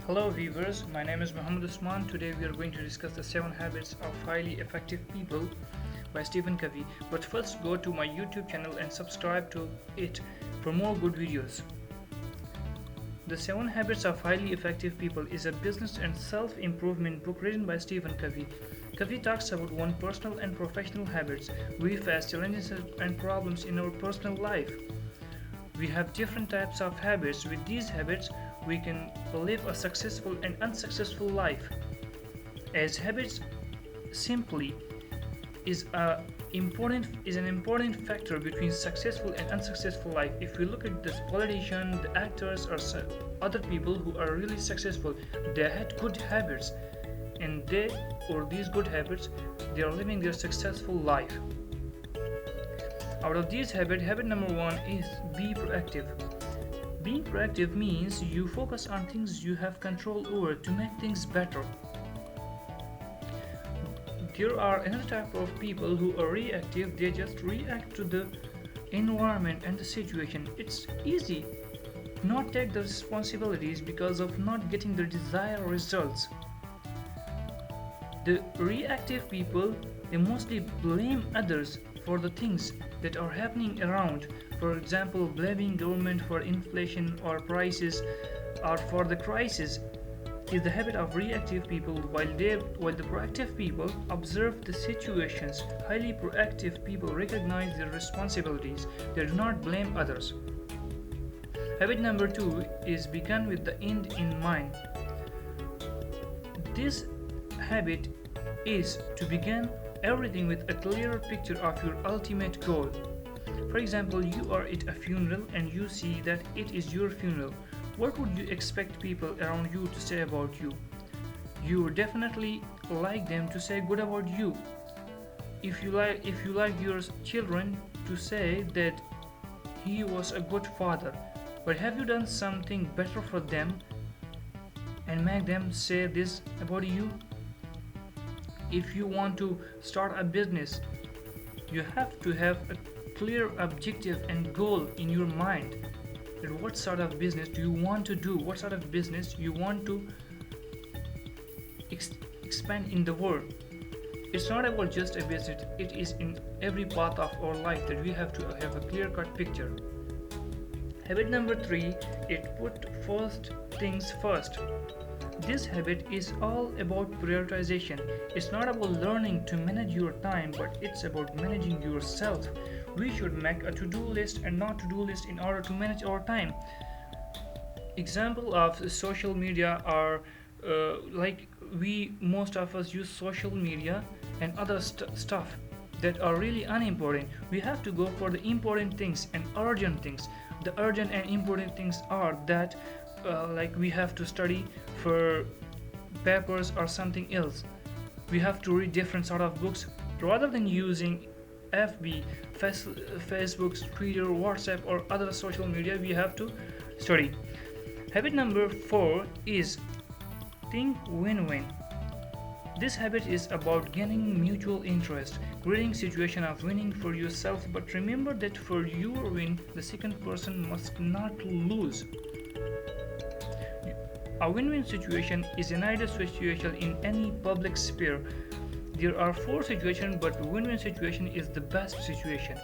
Hello viewers, my name is Muhammad Usman. Today we are going to discuss the 7 habits of highly effective people by Stephen Covey. But first go to my YouTube channel and subscribe to it for more good videos. The 7 Habits of Highly Effective People is a business and self-improvement book written by Stephen Covey. Covey talks about one personal and professional habits. We face challenges and problems in our personal life. We have different types of habits. With these habits, we can live a successful and unsuccessful life. As habits simply is an important factor between successful and unsuccessful life. If we look at this politician, the actors, or other people who are really successful, they had good habits, and these good habits, they are living their successful life. Out of these habits, habit number 1 is be proactive. Being proactive means you focus on things you have control over to make things better. There are another type of people who are reactive. They just react to the environment and the situation. It's easy not take the responsibilities because of not getting the desired results. The reactive people, they mostly blame others for the things that are happening around. For example, blaming government for inflation or prices or for the crisis is the habit of reactive people, while the proactive people observe the situations. Highly proactive people recognize their responsibilities. They do not blame others. Habit number 2 is begin with the end in mind. This habit is to begin everything with a clearer picture of your ultimate goal. For example, you are at a funeral and you see that it is your funeral. What would you expect people around you to say about you? You would definitely like them to say good about you. If you like your children to say that he was a good father, but have you done something better for them and make them say this about you? If you want to start a business, you have to have a clear objective and goal in your mind. That what sort of business do you want to do? What sort of business you want to expand in the world? It's not about just a business. It is in every part of our life that we have to have a clear-cut picture. Habit number 3 is put first things first. This habit is all about prioritization. It's not about learning to manage your time, but it's about managing yourself. We should make a to-do list and not to-do list in order to manage our time. Example of social media are most of us use social media and other stuff that are really unimportant. We have to go for the important things and urgent things. The urgent and important things are that we have to study for papers or something else. We have to read different sort of books rather than using FB, Facebook, Twitter, WhatsApp, or other social media. We have to study. Habit number 4 is think win-win. This habit is about gaining mutual interest, creating situation of winning for yourself, but remember that for your win, the second person must not lose. A win-win situation is an ideal situation in any public sphere. There are 4 situations, but win-win situation is the best situation.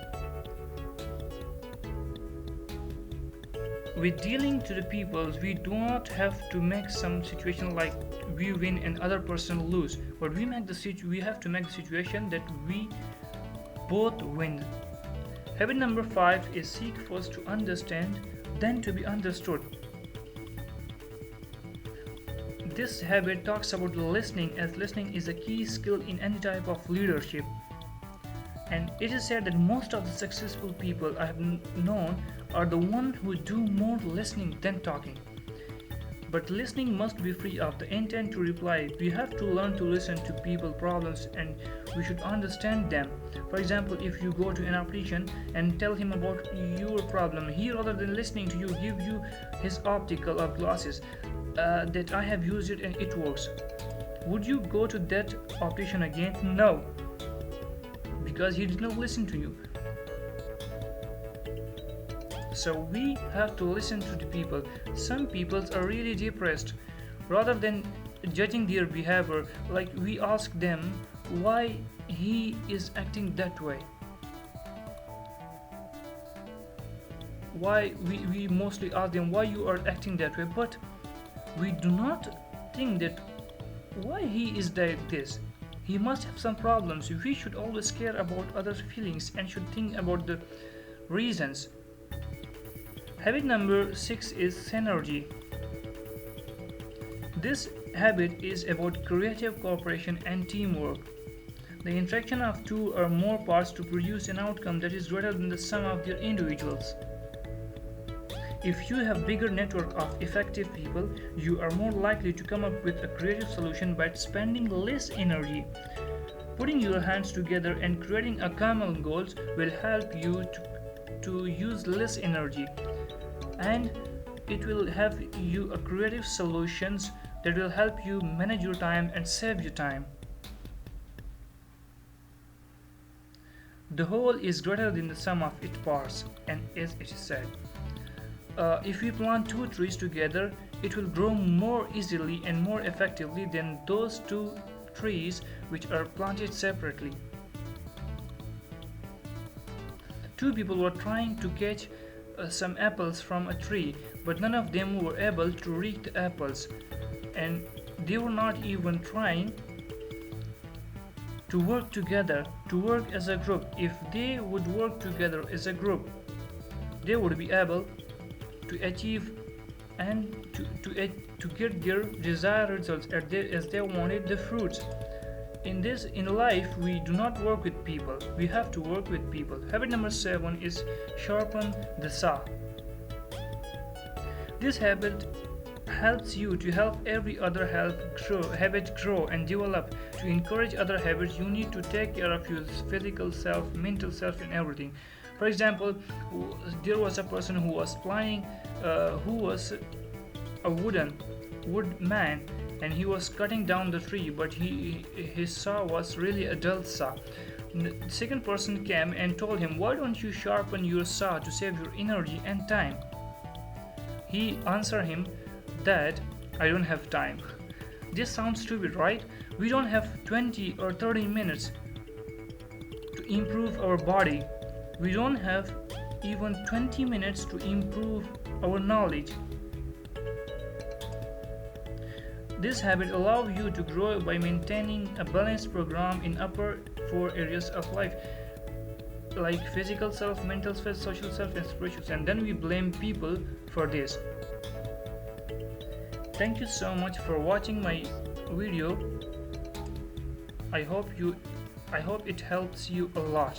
With dealing to the people, we do not have to make some situation like we win and other person lose, but we have to make the situation that we both win. Habit number 5 is seek first to understand, then to be understood. This habit talks about listening, as listening is a key skill in any type of leadership. And it is said that most of the successful people I have known are the ones who do more listening than talking. But listening must be free of the intent to reply. We have to learn to listen to people's problems and we should understand them. For example, if you go to an optician and tell him about your problem, he rather than listening to you, give you his optical or glasses that I have used it and it works. Would you go to that optician again? No, because he did not listen to you. So we have to listen to the people. Some people are really depressed. rather than judging their behavior. Like, we ask them why he is acting that way. Why we mostly ask them why you are acting that way, but we do not think that why he is like this. He must have some problems. We should always care about others' feelings and should think about the reasons. Habit number 6 is synergy. This habit is about creative cooperation and teamwork. The interaction of two or more parts to produce an outcome that is greater than the sum of their individuals. If you have bigger network of effective people, you are more likely to come up with a creative solution by spending less energy. Putting your hands together and creating a common goals will help you to use less energy, and it will have you a creative solutions that will help you manage your time and save you time. The whole is greater than the sum of its parts, and as it is said, if we plant two trees together, it will grow more easily and more effectively than those two trees which are planted separately. Two people were trying to catch some apples from a tree, but none of them were able to reach the apples, and they were not even trying to work together, to work as a group. If they would work together as a group, they would be able to achieve and to get their desired results as they wanted the fruits. In life, we do not work with people, we have to work with people. Habit number 7 is sharpen the saw. This habit helps you to help every other habit grow and develop. To encourage other habits, you need to take care of your physical self, mental self, and everything. For example, there was a person who was planning, who was a wood man, and he was cutting down the tree, but his saw was really a dull saw. The second person came and told him, why don't you sharpen your saw to save your energy and time? He answered him that I don't have time. This sounds stupid, right? We don't have 20 or 30 minutes to improve our body. We don't have even 20 minutes to improve our knowledge. This habit allows you to grow by maintaining a balanced program in upper 4 areas of life, like physical self, mental self, social self, and spiritual self. And then we blame people for this. Thank you so much for watching my video. I hope it helps you a lot.